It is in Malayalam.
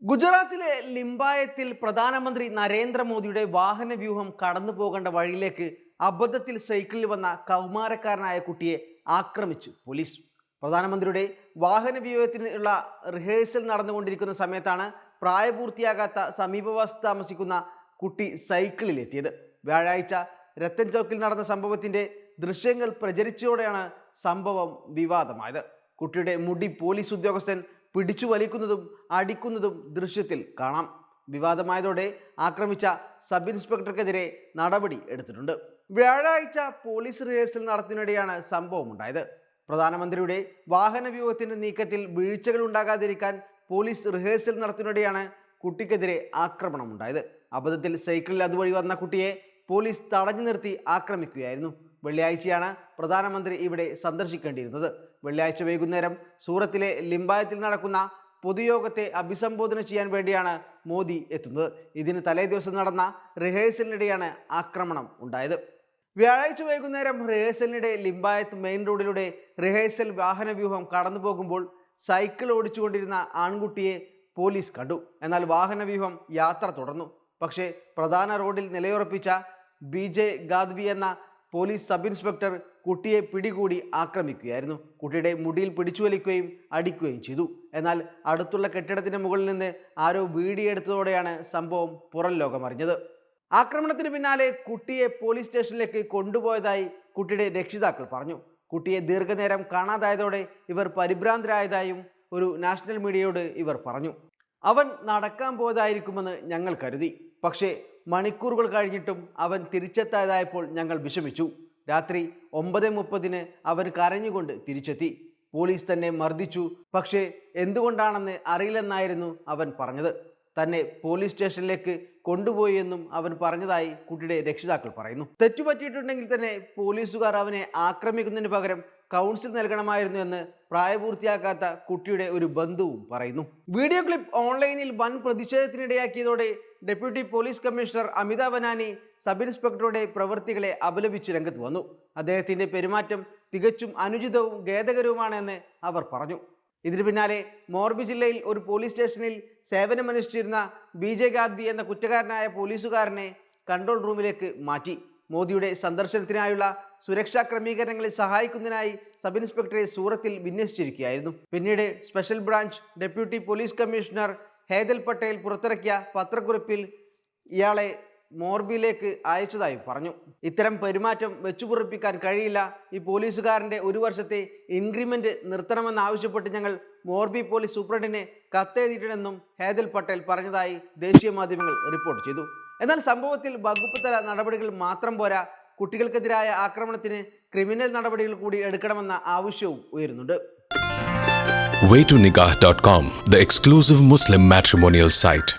ഗുജറാത്തിലെ ലിംബായത്തിൽ പ്രധാനമന്ത്രി നരേന്ദ്രമോദിയുടെ വാഹനവ്യൂഹം കടന്നു പോകേണ്ട വഴിയിലേക്ക് അബദ്ധത്തിൽ സൈക്കിളിൽ വന്ന കൗമാരക്കാരനായ കുട്ടിയെ ആക്രമിച്ചു പോലീസ്. പ്രധാനമന്ത്രിയുടെ വാഹനവ്യൂഹത്തിനുള്ള റിഹേഴ്സൽ നടന്നുകൊണ്ടിരിക്കുന്ന സമയത്താണ് പ്രായപൂർത്തിയാകാത്ത സമീപവാസത്ത് താമസിക്കുന്ന കുട്ടി സൈക്കിളിലെത്തിയത്. വ്യാഴാഴ്ച രത്തൻ ചൗക്കിൽ നടന്ന സംഭവത്തിന്റെ ദൃശ്യങ്ങൾ പ്രചരിച്ചതോടെയാണ് സംഭവം വിവാദമായത്. കുട്ടിയുടെ മുടി പോലീസ് ഉദ്യോഗസ്ഥൻ പിടിച്ചു വലിക്കുന്നതും അടിക്കുന്നതും ദൃശ്യത്തിൽ കാണാം. വിവാദമായതോടെ ആക്രമിച്ച സബ് ഇൻസ്പെക്ടർക്കെതിരെ നടപടി എടുത്തിട്ടുണ്ട്. വ്യാഴാഴ്ച പോലീസ് റിഹേഴ്സൽ നടത്തുന്നതിനിടെയാണ് സംഭവം ഉണ്ടായത്. പ്രധാനമന്ത്രിയുടെ വാഹനവ്യൂഹത്തിന്റെ നീക്കത്തിൽ വീഴ്ചകൾ ഉണ്ടാകാതിരിക്കാൻ പോലീസ് റിഹേഴ്സൽ നടത്തുന്നതിനിടെയാണ് കുട്ടിക്കെതിരെ ആക്രമണം ഉണ്ടായത്. അബദ്ധത്തിൽ സൈക്കിളിൽ അതുവഴി വന്ന കുട്ടിയെ പോലീസ് തടഞ്ഞു നിർത്തി ആക്രമിക്കുകയായിരുന്നു. വെള്ളിയാഴ്ചയാണ് പ്രധാനമന്ത്രി ഇവിടെ സന്ദർശിക്കേണ്ടിയിരുന്നത്. വെള്ളിയാഴ്ച വൈകുന്നേരം സൂറത്തിലെ ലിംബായത്തിൽ നടക്കുന്ന പൊതുയോഗത്തെ അഭിസംബോധന ചെയ്യാൻ വേണ്ടിയാണ് മോദി എത്തുന്നത്. ഇതിന് തലേ ദിവസം നടന്ന റിഹേഴ്സലിനിടെയാണ് ആക്രമണം ഉണ്ടായത്. വ്യാഴാഴ്ച വൈകുന്നേരം റിഹേഴ്സലിനിടെ ലിംബായത്ത് മെയിൻ റോഡിലൂടെ റിഹേഴ്സൽ വാഹനവ്യൂഹം കടന്നു പോകുമ്പോൾ സൈക്കിൾ ഓടിച്ചുകൊണ്ടിരുന്ന ആൺകുട്ടിയെ പോലീസ് കണ്ടു. എന്നാൽ വാഹനവ്യൂഹം യാത്ര തുടർന്നു. പക്ഷേ പ്രധാന റോഡിൽ നിലയുറപ്പിച്ച ബി.ജെ. ഗാദ്വി എന്ന പോലീസ് സബ് ഇൻസ്പെക്ടർ കുട്ടിയെ പിടികൂടി ആക്രമിക്കുകയായിരുന്നു. കുട്ടിയുടെ മുടിയിൽ പിടിച്ചു വലിക്കുകയും അടിക്കുകയും ചെയ്തു. എന്നാൽ അടുത്തുള്ള കെട്ടിടത്തിന് മുകളിൽ നിന്ന് ആരോ വീഡിയോ എടുത്തതോടെയാണ് സംഭവം പുറം ലോകമറിഞ്ഞത്. ആക്രമണത്തിന് പിന്നാലെ കുട്ടിയെ പോലീസ് സ്റ്റേഷനിലേക്ക് കൊണ്ടുപോയതായി കുട്ടിയുടെ രക്ഷിതാക്കൾ പറഞ്ഞു. കുട്ടിയെ ദീർഘനേരം കാണാതായതോടെ ഇവർ പരിഭ്രാന്തരായതായും ഒരു നാഷണൽ മീഡിയയോട് ഇവർ പറഞ്ഞു. അവൻ നടക്കാൻ പോയതായിരിക്കുമെന്ന് ഞങ്ങൾ കരുതി. പക്ഷേ മണിക്കൂറുകൾ കഴിഞ്ഞിട്ടും അവൻ തിരിച്ചെത്താതായപ്പോൾ ഞങ്ങൾ വിഷമിച്ചു. രാത്രി 9:30 അവൻ കരഞ്ഞുകൊണ്ട് തിരിച്ചെത്തി. പോലീസ് തന്നെ മർദ്ദിച്ചു. പക്ഷേ എന്തുകൊണ്ടാണെന്ന് അറിയില്ലെന്നായിരുന്നു അവൻ പറഞ്ഞത്. തന്നെ പോലീസ് സ്റ്റേഷനിലേക്ക് കൊണ്ടുപോയി എന്നും അവൻ പറഞ്ഞതായി കുട്ടിയുടെ രക്ഷിതാക്കൾ പറയുന്നു. തെറ്റുപറ്റിയിട്ടുണ്ടെങ്കിൽ തന്നെ പോലീസുകാർ അവനെ ആക്രമിക്കുന്നതിന് പകരം കൗൺസിൽ നൽകണമായിരുന്നു എന്ന് പ്രായപൂർത്തിയാക്കാത്ത കുട്ടിയുടെ ഒരു ബന്ധുവും പറയുന്നു. വീഡിയോ ക്ലിപ്പ് ഓൺലൈനിൽ വൻ പ്രതിഷേധത്തിനിടയാക്കിയതോടെ ഡെപ്യൂട്ടി പോലീസ് കമ്മീഷണർ അമിത ബനാനി സബ് ഇൻസ്പെക്ടറുടെ പ്രവൃത്തികളെ അപലപിച്ച് രംഗത്ത് വന്നു. അദ്ദേഹത്തിന്റെ പെരുമാറ്റം തികച്ചും അനുചിതവും ഖേദകരവുമാണെന്ന് അവർ പറഞ്ഞു. ഇതിനു പിന്നാലെ മോർബി ജില്ലയിൽ ഒരു പോലീസ് സ്റ്റേഷനിൽ സേവനമനുഷ്ഠിച്ചിരുന്ന ബി.ജെ. ഗാദ്വി എന്ന കുറ്റക്കാരനായ പോലീസുകാരനെ കൺട്രോൾ റൂമിലേക്ക് മാറ്റി. മോദിയുടെ സന്ദർശനത്തിനായുള്ള സുരക്ഷാ ക്രമീകരണങ്ങളെ സഹായിക്കുന്നതിനായി സബ് ഇൻസ്പെക്ടറെ സൂറത്തിൽ വിന്യസിച്ചിരിക്കുകയായിരുന്നു. പിന്നീട് special branch deputy police commissioner Hetal Patel പുറത്തിറക്കിയ പത്രക്കുറിപ്പിൽ ഇയാളെ മോർബിയിലേക്ക് അയച്ചതായി പറഞ്ഞു. ഇത്തരം പെരുമാറ്റം വെച്ചുപുറപ്പിക്കാൻ കഴിയില്ല. ഈ പോലീസുകാരൻ്റെ 1 വർഷത്തെ ഇൻക്രിമെന്റ് നിർത്തണമെന്നാവശ്യപ്പെട്ട് ഞങ്ങൾ മോർബി പോലീസ് സൂപ്രണ്ടിനെ കത്തെഴുതിയിട്ടുണ്ടെന്നും ഹേദൽ പട്ടേൽ പറഞ്ഞതായി ദേശീയ മാധ്യമങ്ങൾ റിപ്പോർട്ട് ചെയ്തു. എന്നാൽ സംഭവത്തിൽ വകുപ്പ് തല നടപടികൾ മാത്രം പോരാ, കുട്ടികൾക്കെതിരായ ആക്രമണത്തിന് ക്രിമിനൽ നടപടികൾ കൂടി എടുക്കണമെന്ന ആവശ്യവും ഉയരുന്നുണ്ട്. Way2Nikah.com, the exclusive Muslim matrimonial site.